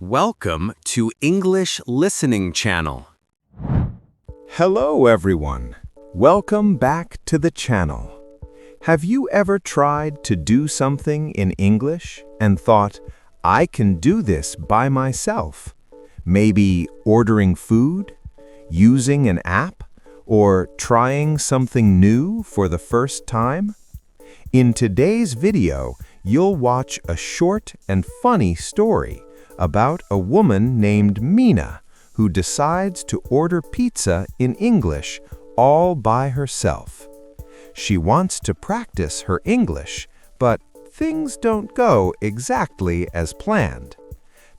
Welcome to English Listening Channel. Hello everyone. Welcome back to the channel. Have you ever tried to do something in English and thought, I can do this by myself? Maybe ordering food, using an app, or trying something new for the first time? In today's video, you'll watch a short and funny story about a woman named Mina who decides to order pizza in English all by herself. She wants to practice her English, but things don't go exactly as planned.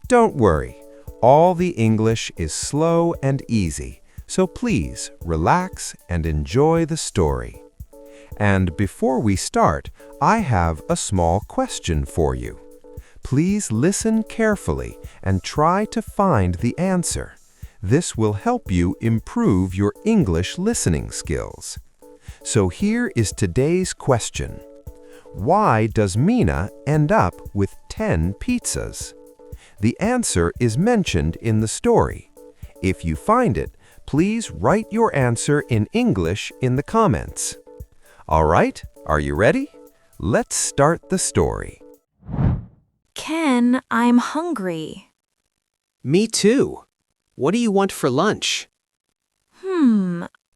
Don't worry, all the English is slow and easy, so please relax and enjoy the story. And before we start, I have a small question for you. Please listen carefully and try to find the answer. This will help you improve your English listening skills. So here is today's question. Why does Mina end up with 10 pizzas? The answer is mentioned in the story. If you find it, please write your answer in English in the comments. All right, are you ready? Let's start the story. Ken, I'm hungry. Me too. What do you want for lunch?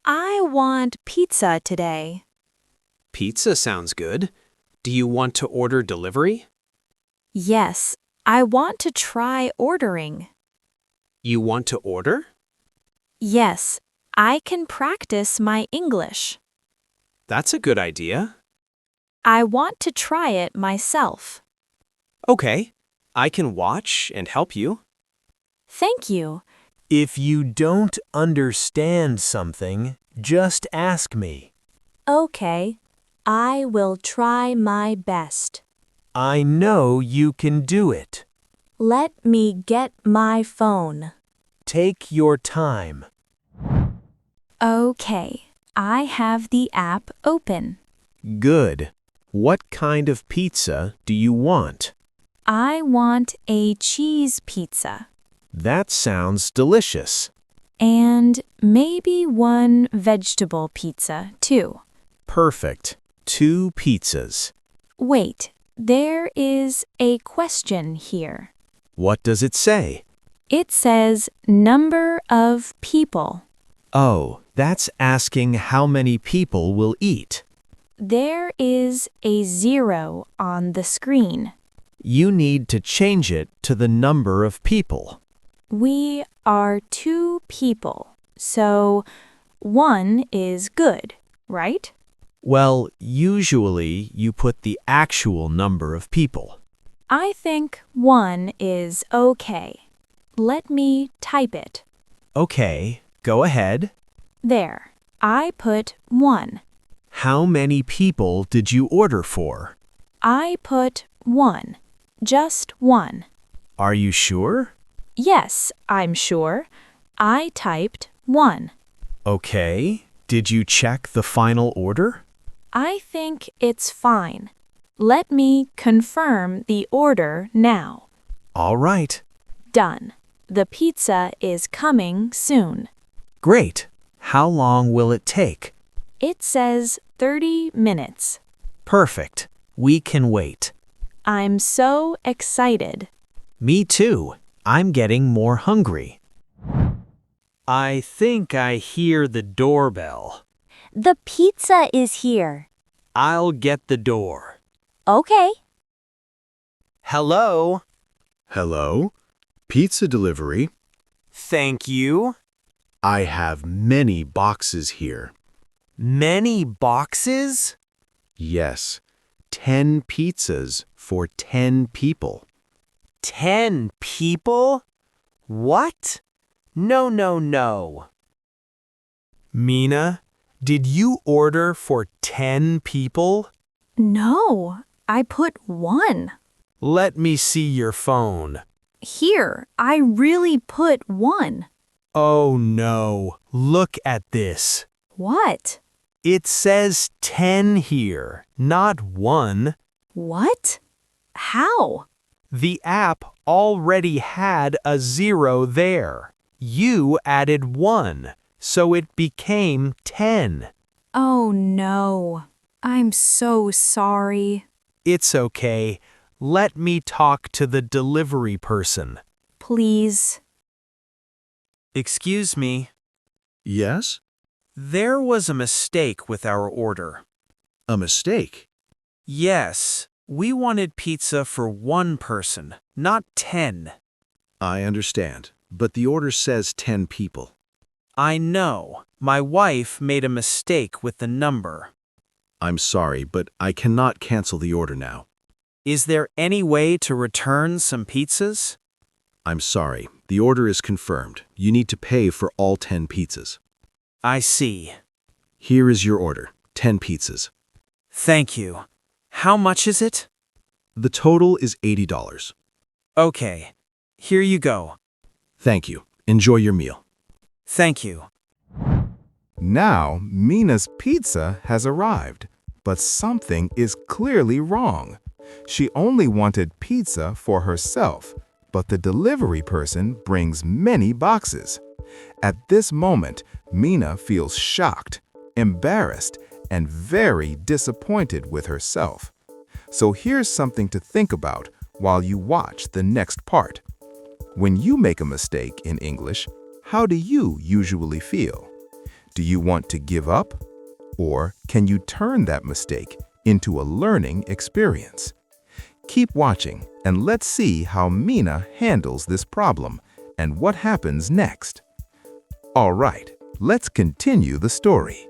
I want pizza today. Pizza sounds good. Do you want to order delivery? Yes, I want to try ordering. You want to order? Yes, I can practice my English. That's a good idea. I want to try it myself. Okay, I can watch and help you. Thank you. If you don't understand something, just ask me. Okay, I will try my best. I know you can do it. Let me get my phone. Take your time. Okay, I have the app open. Good. What kind of pizza do you want? I want a cheese pizza. That sounds delicious. And maybe one vegetable pizza, too. Perfect. 2 pizzas. Wait, there is a question here. What does it say? It says number of people. Oh, that's asking how many people will eat. There is a 0 on the screen. You need to change it to the number of people. We are 2 people, so 1 is good, right? Well, usually you put the actual number of people. I think 1 is okay. Let me type it. Okay, go ahead. There, I put 1. How many people did you order for? I put 1. Just 1. Are you sure? Yes, I'm sure. I typed 1. Okay. Did you check the final order? I think it's fine. Let me confirm the order now. All right. Done. The pizza is coming soon. Great. How long will it take? It says 30 minutes. Perfect. We can wait. I'm so excited. Me too. I'm getting more hungry. I think I hear the doorbell. The pizza is here. I'll get the door. Okay. Hello. Hello? Pizza delivery? Thank you. I have many boxes here. Many boxes? Yes, 10 pizzas for 10 people. 10 people? What? No. Mina, did you order for 10 people? No, I put 1. Let me see your phone. Here, I really put 1. Oh no, look at this. What? It says 10 here, not 1. What? How? The app already had a 0 there. You added 1, so it became 10. Oh no. I'm so sorry. It's okay. Let me talk to the delivery person. Please. Excuse me. Yes? There was a mistake with our order. A mistake. Yes, we wanted pizza for 1 person, not 10. I understand, but the order says 10 people. I know. My wife made a mistake with the number. I'm sorry, but I cannot cancel the order now. Is there any way to return some pizzas? I'm sorry, the order is confirmed. You need to pay for all 10 pizzas. I see. Here is your order, 10 pizzas. Thank you. How much is it? The total is $80. Okay. Here you go. Thank you. Enjoy your meal. Thank you. Now, Mina's pizza has arrived, but something is clearly wrong. She only wanted pizza for herself, but the delivery person brings many boxes. At this moment, Mina feels shocked, embarrassed, and very disappointed with herself. So here's something to think about while you watch the next part. When you make a mistake in English, how do you usually feel? Do you want to give up? Or can you turn that mistake into a learning experience? Keep watching and let's see how Mina handles this problem and what happens next. All right, let's continue the story.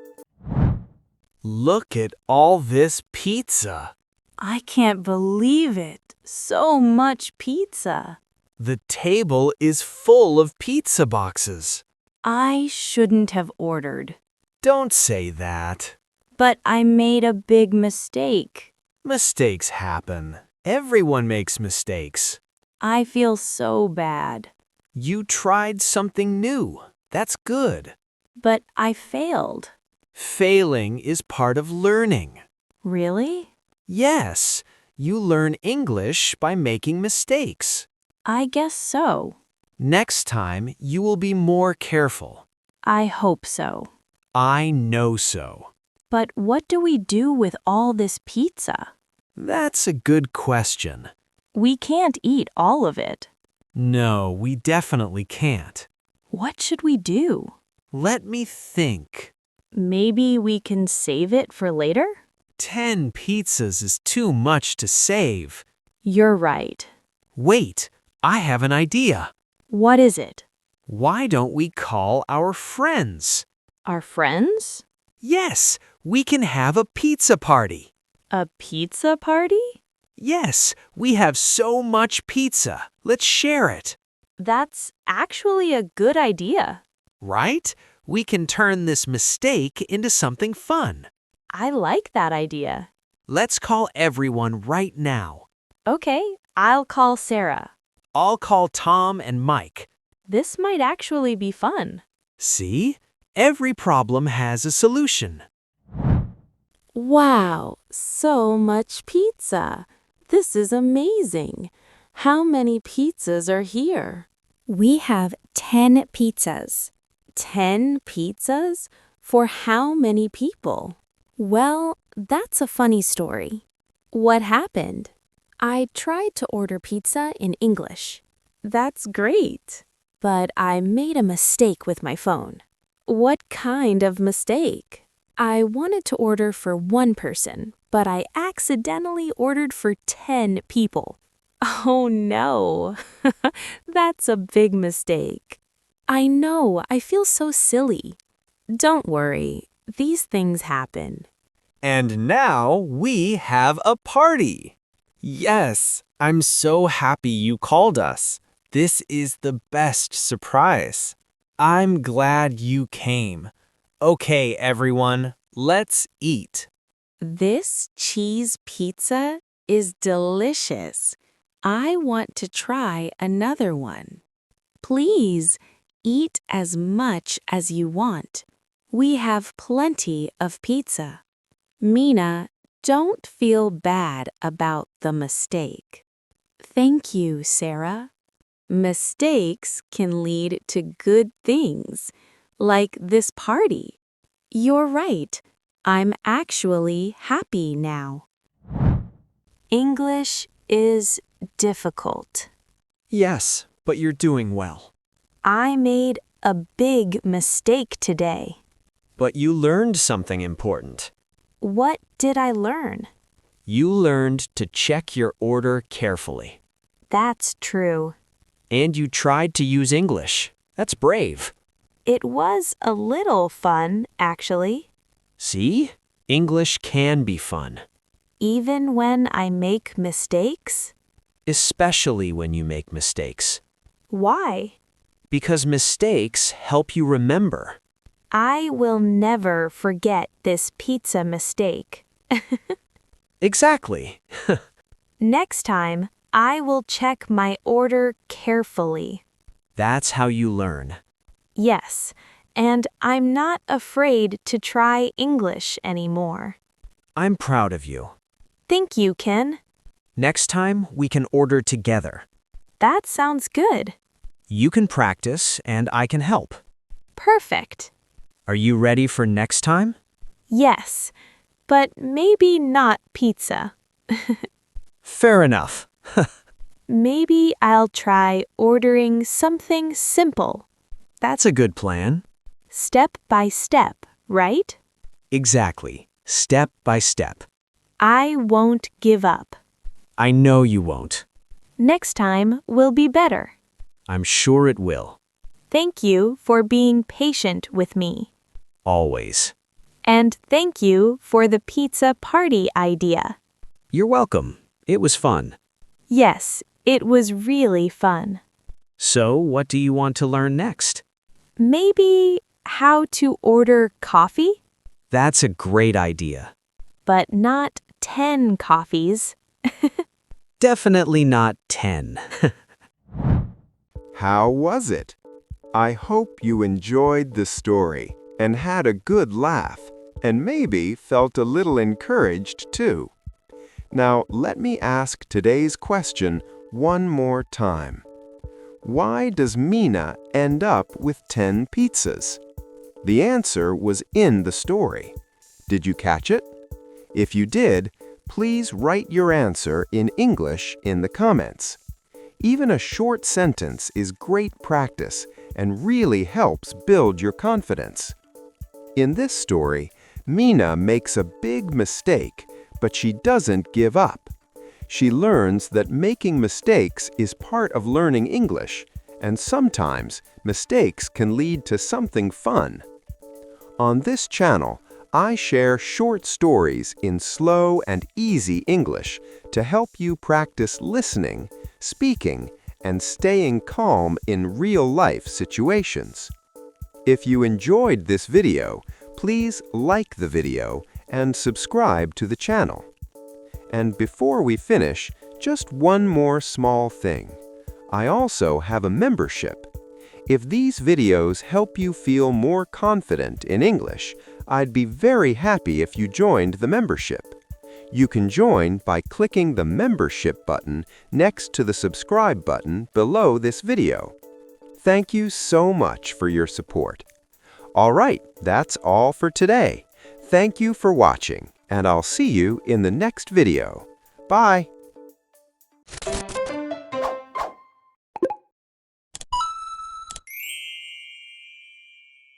Look at all this pizza. I can't believe it. So much pizza. The table is full of pizza boxes. I shouldn't have ordered. Don't say that. But I made a big mistake. Mistakes happen. Everyone makes mistakes. I feel so bad. You tried something new. That's good. But I failed. Failing is part of learning. Really? Yes, you learn English by making mistakes. I guess so. Next time, you will be more careful. I hope so. I know so. But what do we do with all this pizza? That's a good question. We can't eat all of it. No, we definitely can't. What should we do? Let me think. Maybe we can save it for later? 10 pizzas is too much to save. You're right. Wait, I have an idea. What is it? Why don't we call our friends? Our friends? Yes, we can have a pizza party. A pizza party? Yes, we have so much pizza. Let's share it. That's actually a good idea. Right? We can turn this mistake into something fun. I like that idea. Let's call everyone right now. Okay, I'll call Sarah. I'll call Tom and Mike. This might actually be fun. See? Every problem has a solution. Wow, so much pizza. This is amazing. How many pizzas are here? We have 10 pizzas. 10 pizzas? For how many people? Well, that's a funny story. What happened? I tried to order pizza in English, That's great. but I made a mistake with my phone. What kind of mistake? I wanted to order for 1 person, but I accidentally ordered for 10 people. Oh no, that's a big mistake. I know, I feel so silly. Don't worry, these things happen. And now we have a party. Yes, I'm so happy you called us. This is the best surprise. I'm glad you came. Okay, everyone, let's eat. This cheese pizza is delicious. I want to try another one. Please eat as much as you want. We have plenty of pizza. Mina, don't feel bad about the mistake. Thank you, Sarah. Mistakes can lead to good things, like this party. You're right. I'm actually happy now. English is difficult. Yes, but you're doing well. I made a big mistake today. But you learned something important. What did I learn? You learned to check your order carefully. That's true. And you tried to use English. That's brave. It was a little fun, actually. See? English can be fun. Even when I make mistakes? Especially when you make mistakes. Why? Because mistakes help you remember. I will never forget this pizza mistake. Exactly. Next time, I will check my order carefully. That's how you learn. Yes, and I'm not afraid to try English anymore. I'm proud of you. Thank you, Ken. Next time, we can order together. That sounds good. You can practice, and I can help. Perfect. Are you ready for next time? Yes, but maybe not pizza. Fair enough. Maybe I'll try ordering something simple. That's a good plan. Step by step, right? Exactly. Step by step. I won't give up. I know you won't. Next time will be better. I'm sure it will. Thank you for being patient with me. Always. And thank you for the pizza party idea. You're welcome. It was fun. Yes, it was really fun. So, what do you want to learn next? Maybe how to order coffee, That's a great idea. but not 10 coffees. Definitely not 10. How was it? I hope you enjoyed the story and had a good laugh, and maybe felt a little encouraged too. Now, let me ask today's question one more time. Why does Mina end up with 10 pizzas? The answer was in the story. Did you catch it? If you did, please write your answer in English in the comments. Even a short sentence is great practice and really helps build your confidence. In this story, Mina makes a big mistake, but she doesn't give up. She learns that making mistakes is part of learning English, and sometimes mistakes can lead to something fun. On this channel, I share short stories in slow and easy English to help you practice listening, speaking, and staying calm in real-life situations. If you enjoyed this video, please like the video and subscribe to the channel. And before we finish, just one more small thing. I also have a membership. If these videos help you feel more confident in English, I'd be very happy if you joined the membership. You can join by clicking the membership button next to the subscribe button below this video. Thank you so much for your support. All right, that's all for today. Thank you for watching, and I'll see you in the next video. Bye!